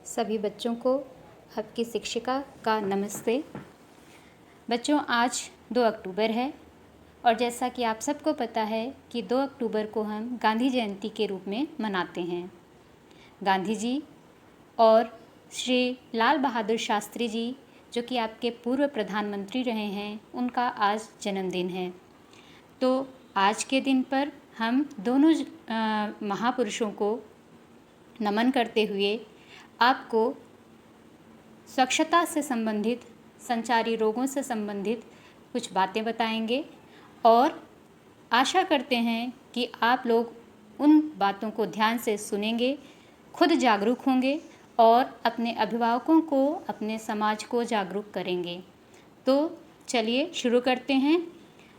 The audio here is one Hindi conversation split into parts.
सभी बच्चों को आपकी शिक्षिका का नमस्ते। बच्चों, आज 2 अक्टूबर है और जैसा कि आप सबको पता है कि 2 अक्टूबर को हम गांधी जयंती के रूप में मनाते हैं। गांधी जी और श्री लाल बहादुर शास्त्री जी, जो कि आपके पूर्व प्रधानमंत्री रहे हैं, उनका आज जन्मदिन है। तो आज के दिन पर हम दोनों महापुरुषों को नमन करते हुए आपको स्वच्छता से संबंधित, संचारी रोगों से संबंधित कुछ बातें बताएंगे और आशा करते हैं कि आप लोग उन बातों को ध्यान से सुनेंगे, खुद जागरूक होंगे और अपने अभिभावकों को, अपने समाज को जागरूक करेंगे। तो चलिए शुरू करते हैं।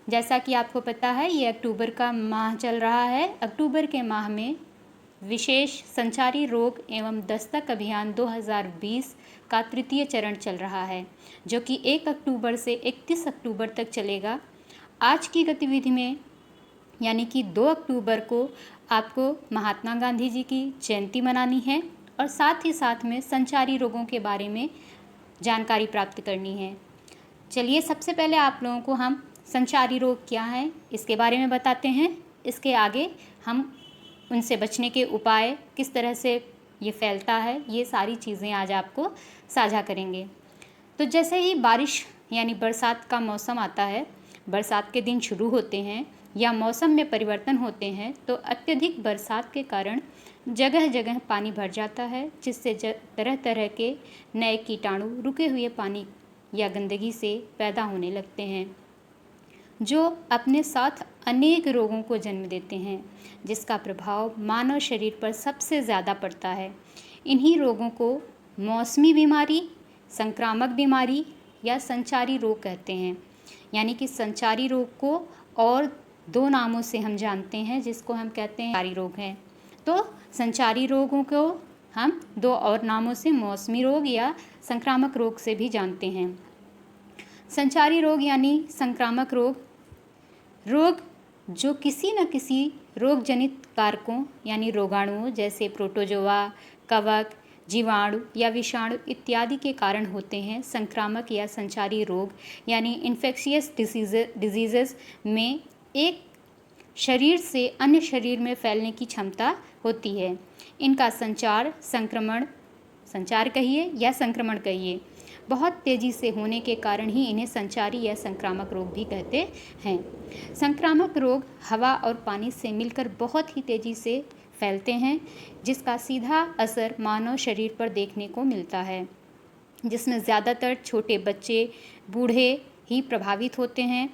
जैसा कि आपको पता है, ये अक्टूबर का माह चल रहा है। अक्टूबर के माह में विशेष संचारी रोग एवं दस्तक अभियान 2020 का तृतीय चरण चल रहा है, जो कि 1 अक्टूबर से 31 अक्टूबर तक चलेगा। आज की गतिविधि में यानी कि 2 अक्टूबर को आपको महात्मा गांधी जी की जयंती मनानी है और साथ ही साथ में संचारी रोगों के बारे में जानकारी प्राप्त करनी है। चलिए सबसे पहले आप लोगों को हम संचारी रोग क्या है इसके बारे में बताते हैं। इसके आगे हम उनसे बचने के उपाय, किस तरह से ये फैलता है, ये सारी चीज़ें आज आपको साझा करेंगे। तो जैसे ही बारिश यानी बरसात का मौसम आता है, बरसात के दिन शुरू होते हैं या मौसम में परिवर्तन होते हैं, तो अत्यधिक बरसात के कारण जगह जगह पानी भर जाता है, जिससे तरह तरह के नए कीटाणु रुके हुए पानी या गंदगी से पैदा होने लगते हैं, जो अपने साथ अनेक रोगों को जन्म देते हैं, जिसका प्रभाव मानव शरीर पर सबसे ज़्यादा पड़ता है। इन्हीं रोगों को मौसमी बीमारी, संक्रामक बीमारी या संचारी रोग कहते हैं। यानी कि संचारी रोग को और 2 नामों से हम जानते हैं, जिसको हम कहते हैं संचारी रोग हैं। तो संचारी रोगों को हम 2 और नामों से मौसमी रोग या संक्रामक रोग से भी जानते हैं। संचारी रोग यानी संक्रामक रोग जो किसी न किसी रोग जनित कारकों यानी रोगाणुओं जैसे प्रोटोजोआ, कवक, जीवाणु या विषाणु इत्यादि के कारण होते हैं। संक्रामक या संचारी रोग यानी इन्फेक्शियस डिजीज़ में एक शरीर से अन्य शरीर में फैलने की क्षमता होती है। इनका संचार कहिए या संक्रमण कहिए, बहुत तेज़ी से होने के कारण ही इन्हें संचारी या संक्रामक रोग भी कहते हैं। संक्रामक रोग हवा और पानी से मिलकर बहुत ही तेज़ी से फैलते हैं, जिसका सीधा असर मानव शरीर पर देखने को मिलता है, जिसमें ज़्यादातर छोटे बच्चे, बूढ़े ही प्रभावित होते हैं,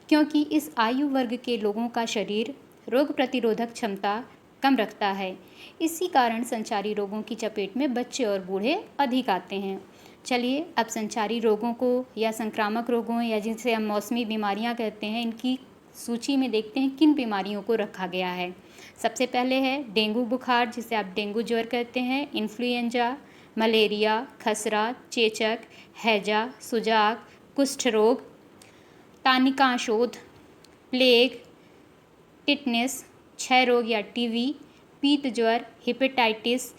क्योंकि इस आयु वर्ग के लोगों का शरीर रोग प्रतिरोधक क्षमता कम रखता है। इसी कारण संचारी रोगों की चपेट में बच्चे और बूढ़े अधिक आते हैं। चलिए अब संचारी रोगों को या संक्रामक रोगों या जिनसे हम मौसमी बीमारियां कहते हैं, इनकी सूची में देखते हैं किन बीमारियों को रखा गया है। सबसे पहले है डेंगू बुखार, जिसे आप डेंगू ज्वर कहते हैं, इन्फ्लुएंजा, मलेरिया, खसरा, चेचक, हैजा, सुजाक, कुष्ठ रोग, तानिकाशोथ, प्लेग, टिटनेस, क्षय रोग या टीवी, पीत ज्वर, हेपेटाइटिस,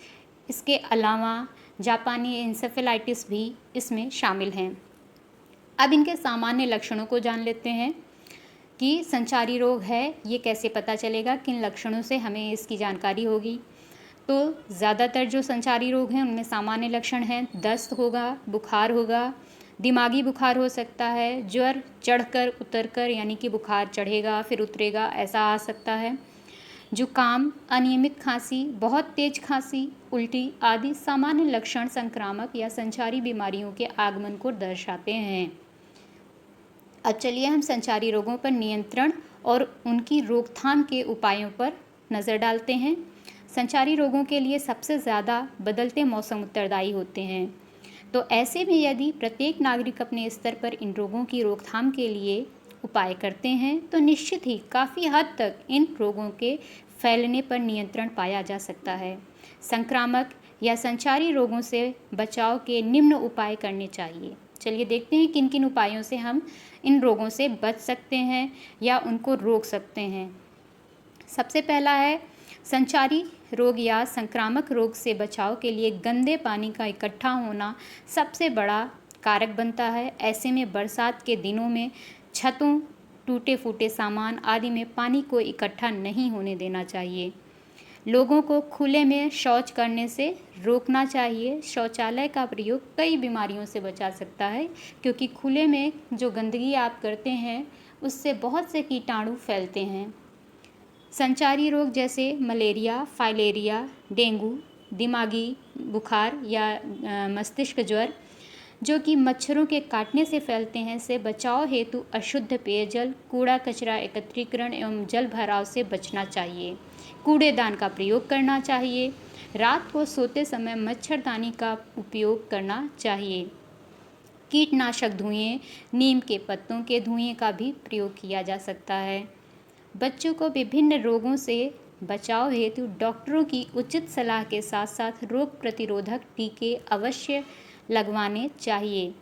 इसके अलावा जापानी इंसेफेलाइटिस भी इसमें शामिल हैं। अब इनके सामान्य लक्षणों को जान लेते हैं कि संचारी रोग है, ये कैसे पता चलेगा, किन लक्षणों से हमें इसकी जानकारी होगी। तो ज़्यादातर जो संचारी रोग हैं उनमें सामान्य लक्षण हैं, दस्त होगा, बुखार होगा, दिमागी बुखार हो सकता है, ज्वर चढ़कर उतरकर यानी कि बुखार चढ़ेगा फिर उतरेगा, ऐसा आ सकता है, जुकाम, अनियमित खांसी, बहुत तेज खांसी, उल्टी आदि सामान्य लक्षण संक्रामक या संचारी बीमारियों के आगमन को दर्शाते हैं। अब चलिए हम संचारी रोगों पर नियंत्रण और उनकी रोकथाम के उपायों पर नज़र डालते हैं। संचारी रोगों के लिए सबसे ज़्यादा बदलते मौसम उत्तरदायी होते हैं। तो ऐसे में यदि प्रत्येक नागरिक अपने स्तर पर इन रोगों की रोकथाम के लिए उपाय करते हैं, तो निश्चित ही काफ़ी हद तक इन रोगों के फैलने पर नियंत्रण पाया जा सकता है। संक्रामक या संचारी रोगों से बचाव के निम्न उपाय करने चाहिए। चलिए देखते हैं किन किन उपायों से हम इन रोगों से बच सकते हैं या उनको रोक सकते हैं। सबसे पहला है संचारी रोग या संक्रामक रोग से बचाव के लिए गंदे पानी का इकट्ठा होना सबसे बड़ा कारक बनता है। ऐसे में बरसात के दिनों में छतों, टूटे फूटे सामान आदि में पानी को इकट्ठा नहीं होने देना चाहिए। लोगों को खुले में शौच करने से रोकना चाहिए। शौचालय का प्रयोग कई बीमारियों से बचा सकता है, क्योंकि खुले में जो गंदगी आप करते हैं उससे बहुत से कीटाणु फैलते हैं। संचारी रोग जैसे मलेरिया, फाइलेरिया, डेंगू, दिमागी बुखार या मस्तिष्क ज्वर जो कि मच्छरों के काटने से फैलते हैं, से बचाव हेतु अशुद्ध पेयजल, कूड़ा कचरा एकत्रीकरण एवं जल भराव से बचना चाहिए। कूड़ेदान का प्रयोग करना चाहिए। रात को सोते समय मच्छरदानी का उपयोग करना चाहिए। कीटनाशक धुएं, नीम के पत्तों के धुएं का भी प्रयोग किया जा सकता है। बच्चों को विभिन्न रोगों से बचाव हेतु डॉक्टरों की उचित सलाह के साथ साथ रोग प्रतिरोधक टीके अवश्य लगवाने चाहिए।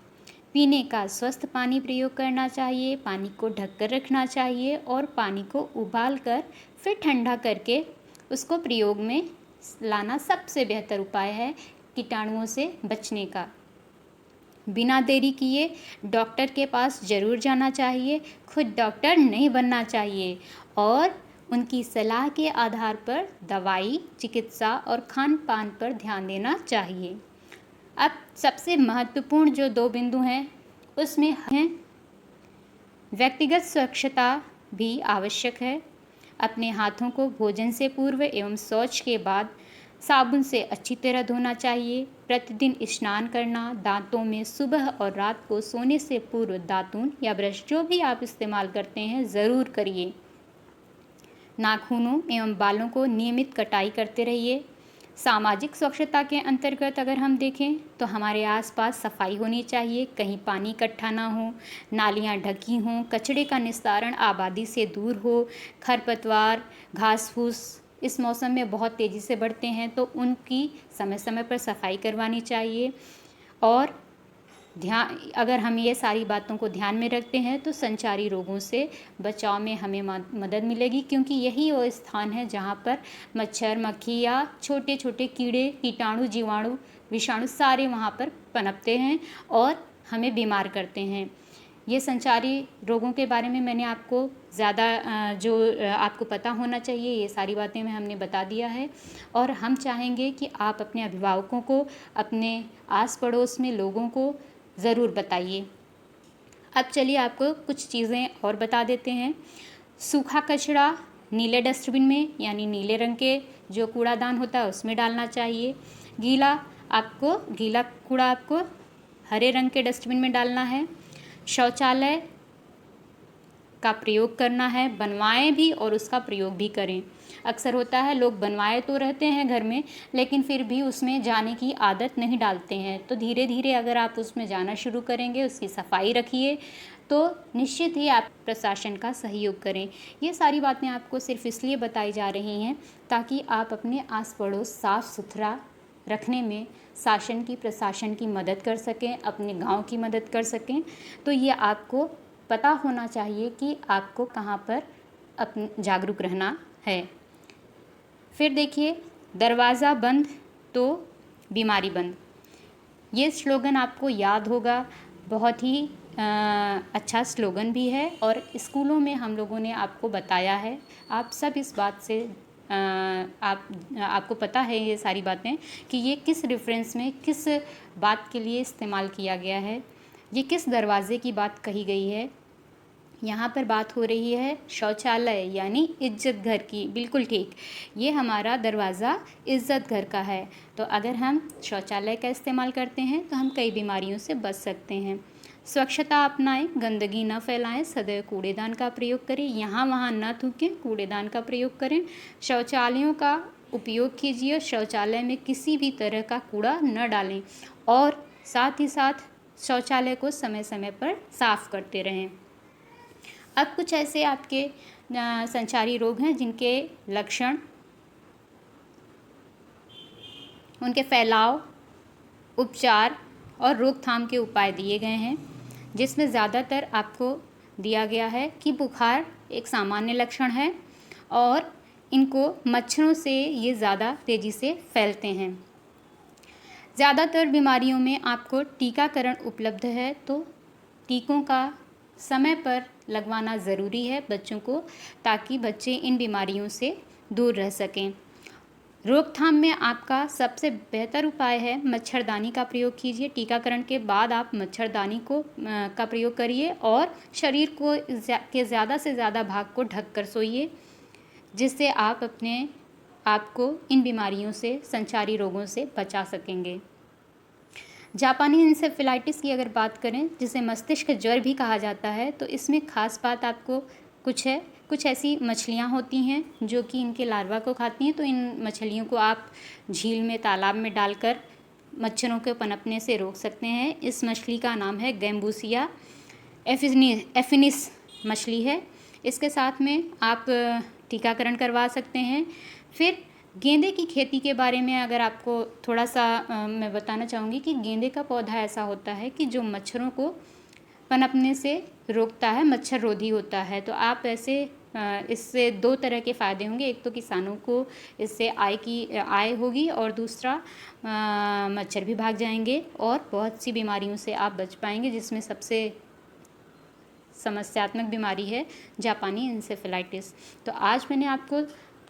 पीने का स्वस्थ पानी प्रयोग करना चाहिए। पानी को ढककर रखना चाहिए और पानी को उबाल कर फिर ठंडा करके उसको प्रयोग में लाना सबसे बेहतर उपाय है कीटाणुओं से बचने का। बिना देरी किए डॉक्टर के पास ज़रूर जाना चाहिए। खुद डॉक्टर नहीं बनना चाहिए और उनकी सलाह के आधार पर दवाई, चिकित्सा और खान पान पर ध्यान देना चाहिए। अब सबसे महत्वपूर्ण जो 2 बिंदु हैं उसमें हैं व्यक्तिगत स्वच्छता भी आवश्यक है। अपने हाथों को भोजन से पूर्व एवं शौच के बाद साबुन से अच्छी तरह धोना चाहिए। प्रतिदिन स्नान करना, दांतों में सुबह और रात को सोने से पूर्व दातून या ब्रश जो भी आप इस्तेमाल करते हैं ज़रूर करिए। नाखूनों एवं बालों को नियमित कटाई करते रहिए। सामाजिक स्वच्छता के अंतर्गत अगर हम देखें तो हमारे आसपास सफाई होनी चाहिए, कहीं पानी इकट्ठा ना हो, नालियाँ ढकी हों, कचरे का निस्तारण आबादी से दूर हो, खरपतवार, घास फूस इस मौसम में बहुत तेज़ी से बढ़ते हैं तो उनकी समय समय पर सफाई करवानी चाहिए। और अगर हम ये सारी बातों को ध्यान में रखते हैं तो संचारी रोगों से बचाव में हमें मदद मिलेगी, क्योंकि यही वो स्थान है जहाँ पर मच्छर, मक्खी या छोटे छोटे कीड़े, कीटाणु, जीवाणु, विषाणु सारे वहाँ पर पनपते हैं और हमें बीमार करते हैं। ये संचारी रोगों के बारे में मैंने आपको ज़्यादा जो आपको पता होना चाहिए ये सारी बातें मैं हमने बता दिया है। और हम चाहेंगे कि आप अपने अभिभावकों को, अपने आस पड़ोस में लोगों को ज़रूर बताइए। अब चलिए आपको कुछ चीज़ें और बता देते हैं। सूखा कचरा नीले डस्टबिन में यानी नीले रंग के जो कूड़ादान होता है उसमें डालना चाहिए। गीला कूड़ा आपको हरे रंग के डस्टबिन में डालना है। शौचालय का प्रयोग करना है, बनवाएं भी और उसका प्रयोग भी करें। अक्सर होता है लोग बनवाए तो रहते हैं घर में, लेकिन फिर भी उसमें जाने की आदत नहीं डालते हैं। तो धीरे धीरे अगर आप उसमें जाना शुरू करेंगे, उसकी सफाई रखिए, तो निश्चित ही आप प्रशासन का सहयोग करें। ये सारी बातें आपको सिर्फ इसलिए बताई जा रही हैं ताकि आप अपने आस पड़ोस साफ़ सुथरा रखने में शासन की, प्रशासन की मदद कर सकें, अपने गांव की मदद कर सकें। तो ये आपको पता होना चाहिए कि आपको कहाँ पर जागरूक रहना है। फिर देखिए, दरवाज़ा बंद तो बीमारी बंद। ये स्लोगन आपको याद होगा, बहुत ही अच्छा स्लोगन भी है और स्कूलों में हम लोगों ने आपको बताया है। आप सब इस बात से आपको पता है ये सारी बातें कि ये किस रेफरेंस में, किस बात के लिए इस्तेमाल किया गया है, ये किस दरवाज़े की बात कही गई है। यहाँ पर बात हो रही है शौचालय यानी इज्जत घर की। बिल्कुल ठीक, ये हमारा दरवाज़ा इज्जत घर का है। तो अगर हम शौचालय का इस्तेमाल करते हैं तो हम कई बीमारियों से बच सकते हैं। स्वच्छता अपनाएं, गंदगी न फैलाएं, सदैव कूड़ेदान का प्रयोग करें, यहाँ वहाँ न थूकें, कूड़ेदान का प्रयोग करें। शौचालयों का उपयोग कीजिए, शौचालय में किसी भी तरह का कूड़ा न डालें और साथ ही साथ शौचालय को समय समय पर साफ़ करते रहें। अब कुछ ऐसे आपके संचारी रोग हैं जिनके लक्षण, उनके फैलाव, उपचार और रोकथाम के उपाय दिए गए हैं, जिसमें ज़्यादातर आपको दिया गया है कि बुखार एक सामान्य लक्षण है और इनको मच्छरों से ये ज़्यादा तेज़ी से फैलते हैं। ज़्यादातर बीमारियों में आपको टीकाकरण उपलब्ध है, तो टीकों का समय पर लगवाना ज़रूरी है बच्चों को, ताकि बच्चे इन बीमारियों से दूर रह सकें। रोकथाम में आपका सबसे बेहतर उपाय है मच्छरदानी का प्रयोग कीजिए। टीकाकरण के बाद आप मच्छरदानी का प्रयोग करिए और शरीर को के ज़्यादा से ज़्यादा भाग को ढक कर सोइए, जिससे आप अपने आप को इन बीमारियों से, संचारी रोगों से बचा सकेंगे। जापानी इंसेफेलाइटिस की अगर बात करें, जिसे मस्तिष्क ज्वर भी कहा जाता है, तो इसमें ख़ास बात आपको कुछ ऐसी मछलियाँ होती हैं जो कि इनके लार्वा को खाती हैं। तो इन मछलियों को आप झील में, तालाब में डालकर मच्छरों के पनपने से रोक सकते हैं। इस मछली का नाम है गैम्बूसिया एफिनिस मछली है। इसके साथ में आप टीकाकरण करवा सकते हैं। फिर गेंदे की खेती के बारे में अगर आपको थोड़ा सा मैं बताना चाहूँगी कि गेंदे का पौधा ऐसा होता है कि जो मच्छरों को पनपने से रोकता है, मच्छर रोधी होता है। तो आप ऐसे इससे दो तरह के फ़ायदे होंगे। एक तो किसानों को इससे आय होगी और दूसरा मच्छर भी भाग जाएंगे और बहुत सी बीमारियों से आप बच पाएंगे, जिसमें सबसे समस्यात्मक बीमारी है जापानी इंसेफेलाइटिस। तो आज मैंने आपको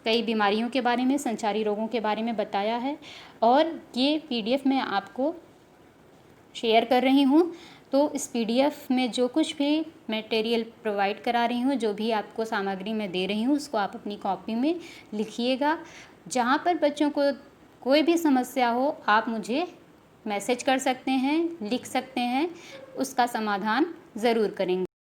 कई बीमारियों के बारे में, संचारी रोगों के बारे में बताया है और ये PDF मैं आपको शेयर कर रही हूँ। तो इस PDF में जो कुछ भी मटेरियल प्रोवाइड करा रही हूँ, जो भी आपको सामग्री मैं दे रही हूँ, उसको आप अपनी कॉपी में लिखिएगा। जहाँ पर बच्चों को कोई भी समस्या हो, आप मुझे मैसेज कर सकते हैं, लिख सकते हैं, उसका समाधान ज़रूर करेंगे।